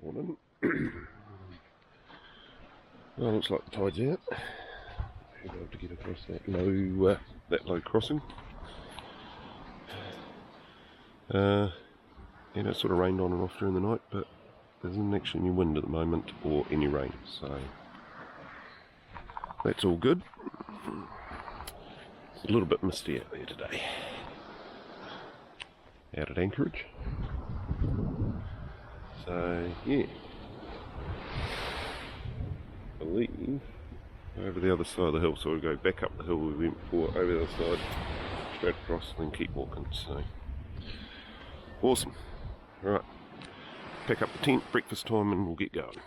Morning. Well, looks like the tide's out. Should be able to get across that low crossing. It sort of rained on and off during the night, but there isn't actually any wind at the moment or any rain, so that's all good. It's a little bit misty out there today, out at Anchorage. So yeah, I believe over the other side of the hill, so we'll go back up the hill we went before, over the other side, straight across, and then keep walking. So awesome. Alright, pack up the tent, breakfast time, and we'll get going.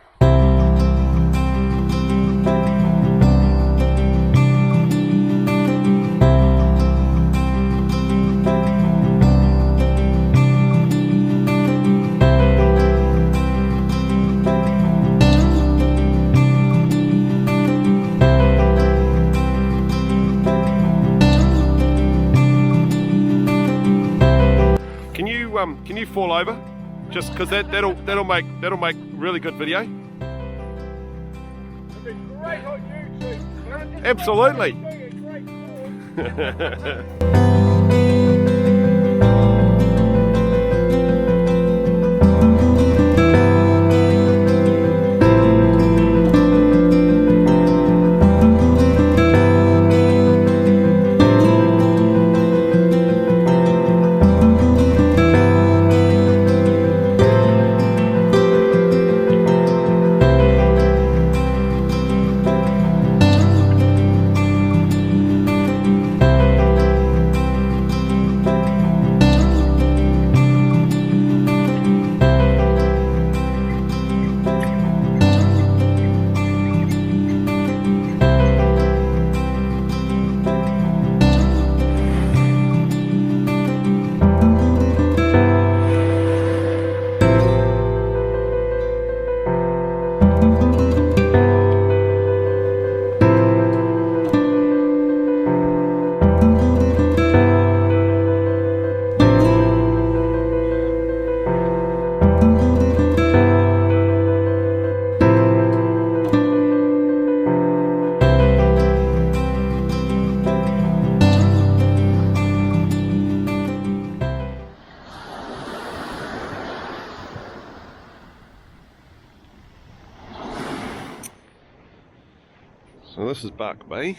Can you fall over? Just because that'll make really good video. It'd be great on YouTube. Absolutely. So this is Bark Bay.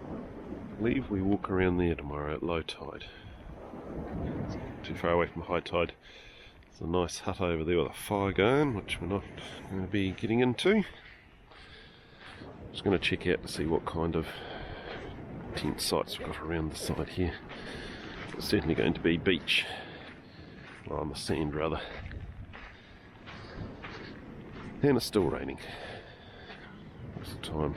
I believe we walk around there tomorrow at low tide. It's not too far away from high tide. There's a nice hut over there with a fire going, which we're not going to be getting into. Just going to check out to see what kind of tent sites we've got around the side here. It's certainly going to be beach, well, on the sand rather. And it's still raining. What's the time?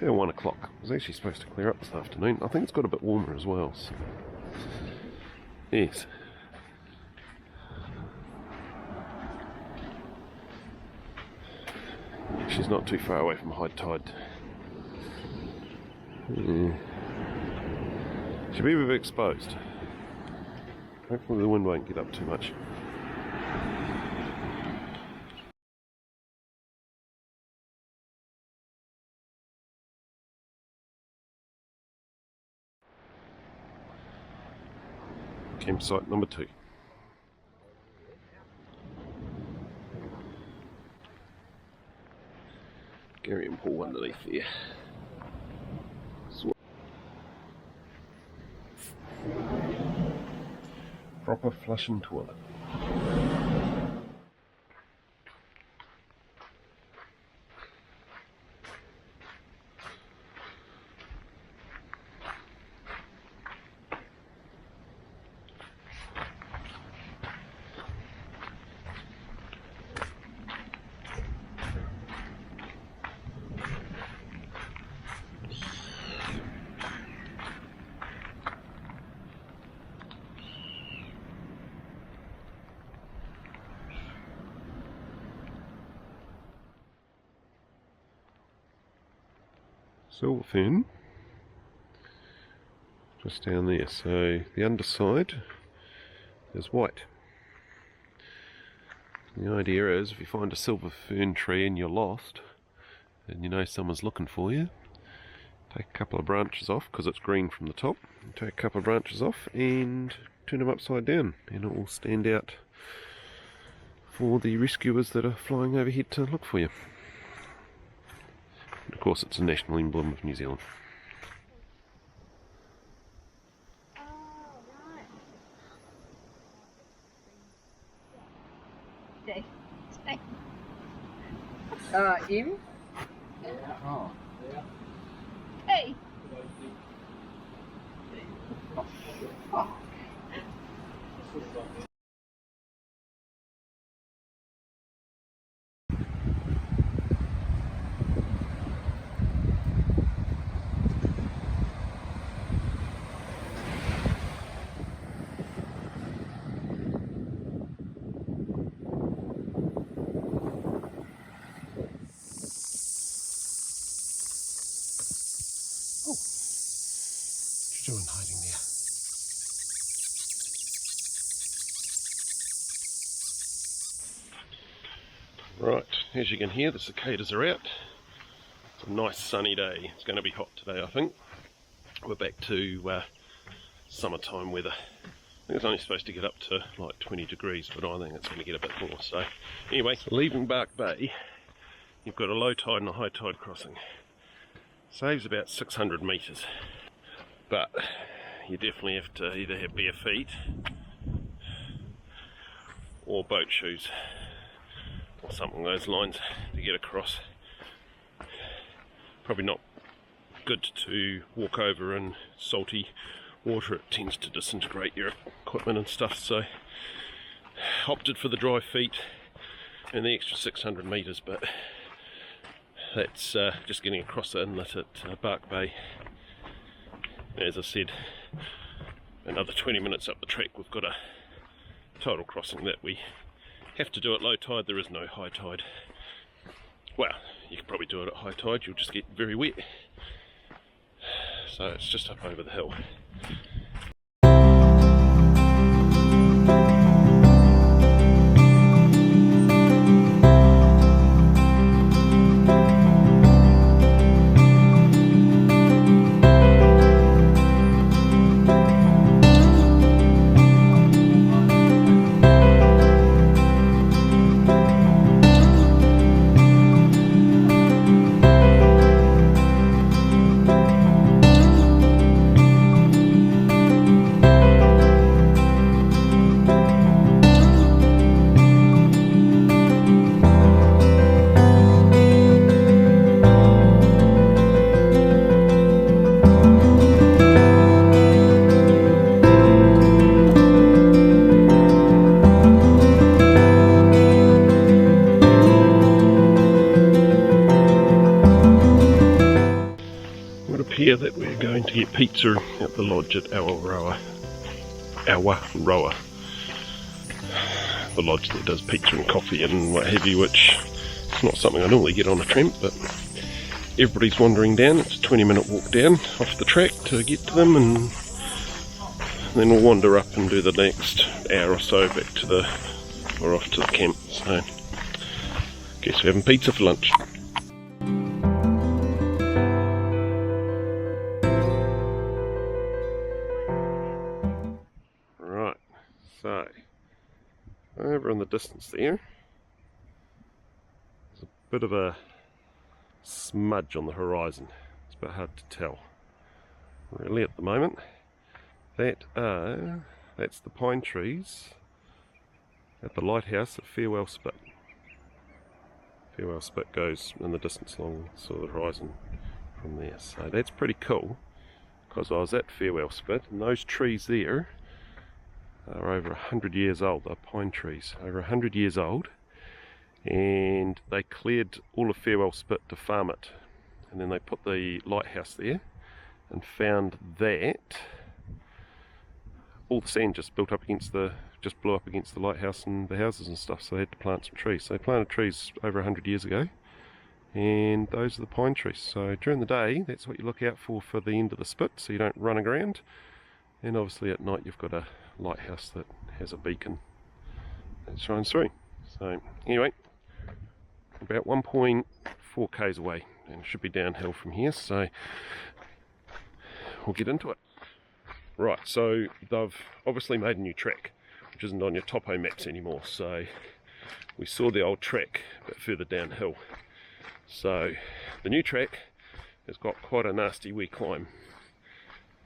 About 1 o'clock. It was actually supposed to clear up this afternoon. I think it's got a bit warmer as well. So. Yes. She's not too far away from high tide. Yeah. She'll be a bit exposed. Hopefully the wind won't get up too much. Campsite number 2. Gary and Paul underneath there. Proper flush and toilet. Silver fin, just down there. So the underside is white. The idea is, if you find a silver fern tree and you're lost, and you know someone's looking for you, take a couple of branches off, because it's green from the top, take a couple of branches off and turn them upside down, and it will stand out for the rescuers that are flying overhead to look for you. And of course it's a national emblem of New Zealand. M? Oh. Hey! What are you doing hiding there? Right, as you can hear, the cicadas are out. It's a nice sunny day. It's going to be hot today, I think. We're back to summertime weather. I think it's only supposed to get up to like 20 degrees, but I think it's going to get a bit more. So anyway, so leaving Bark Bay, you've got a low tide and a high tide crossing. Saves about 600 metres, but you definitely have to either have bare feet or boat shoes or something along those lines to get across. Probably not good to walk over in salty water, it tends to disintegrate your equipment and stuff, so opted for the dry feet and the extra 600 metres, but that's just getting across the inlet at Bark Bay. As I said, another 20 minutes up the track we've got a tidal crossing that we have to do at low tide. There is no high tide. Well, you could probably do it at high tide, you'll just get very wet. So it's just up over the hill. That we're going to get pizza at the lodge at Awaroa. The lodge that does pizza and coffee and what have you, which is not something I normally get on a tramp, but everybody's wandering down. It's a 20-minute walk down off the track to get to them, and then we'll wander up and do the next hour or so back to off to the camp. So guess we're having pizza for lunch. So, over in the distance there, there's a bit of a smudge on the horizon. It's a bit hard to tell really at the moment. That's the pine trees at the lighthouse at Farewell Spit. Farewell Spit goes in the distance along sort of the horizon from there. So that's pretty cool, because I was at Farewell Spit and those trees there are over 100 years old. They're pine trees, over 100 years old, and they cleared all of Farewell Spit to farm it, and then they put the lighthouse there and found that all the sand just blew up against the lighthouse and the houses and stuff, so they had to plant some trees. So they planted trees over 100 years ago, and those are the pine trees. So during the day, that's what you look out for the end of the spit, so you don't run aground. And obviously at night you've got a lighthouse that has a beacon that shines through. So anyway, about 1.4 k's away, and it should be downhill from here, so we'll get into it. Right, so they've obviously made a new track, which isn't on your topo maps anymore, so we saw the old track a bit further downhill. So the new track has got quite a nasty wee climb.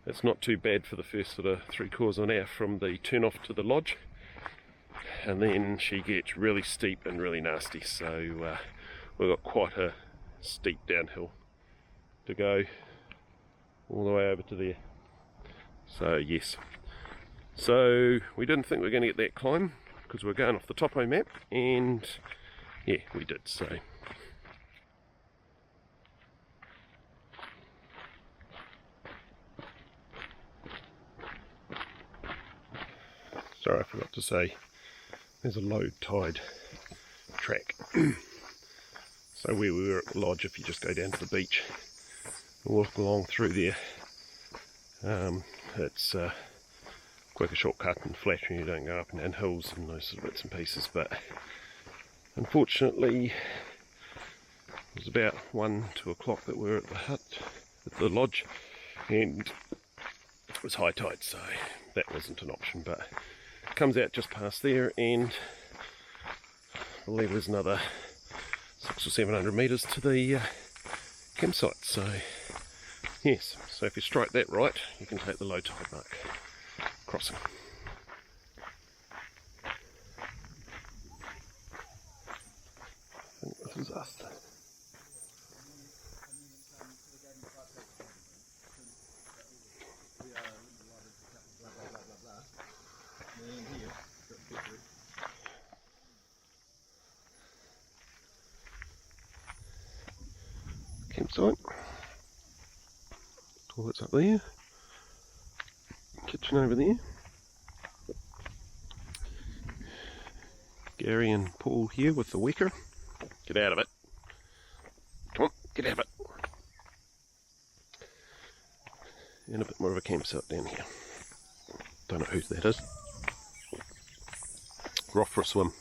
It's not too bad for the first sort of 3/4 of an hour from the turn off to the lodge, and then she gets really steep and really nasty, so we've got quite a steep downhill to go all the way over to there. So yes, so we didn't think we were going to get that climb because we're going off the topo map, and yeah, we did. So sorry, I forgot to say, there's a low tide track. So where we were at the lodge, if you just go down to the beach and walk along through there, it's quite a shortcut and flat, and you don't go up and down hills and those sort of bits and pieces. But unfortunately, it was about 1, 2 o'clock that we were at the hut, at the lodge, and it was high tide, so that wasn't an option. But it comes out just past there, and I believe there's another 600 or 700 metres to the campsite. So yes, so if you strike that right, you can take the low tide mark crossing. I think this is us. Campsite. Toilets up there. Kitchen over there. Gary and Paul here with the wicker. Get out of it. Come on, get out of it. And a bit more of a campsite down here. Don't know whose that is. We're off for a swim.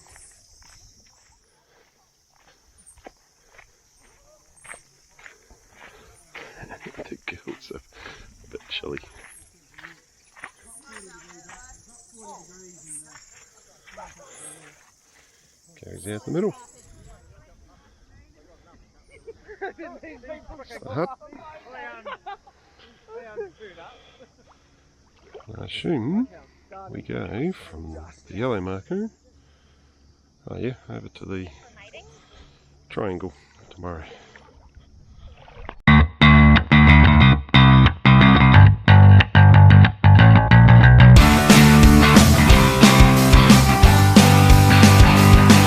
The girls are a bit chilly. Gary's out the middle. It's the hut. I assume we go from the yellow marker, oh yeah, over to the triangle tomorrow.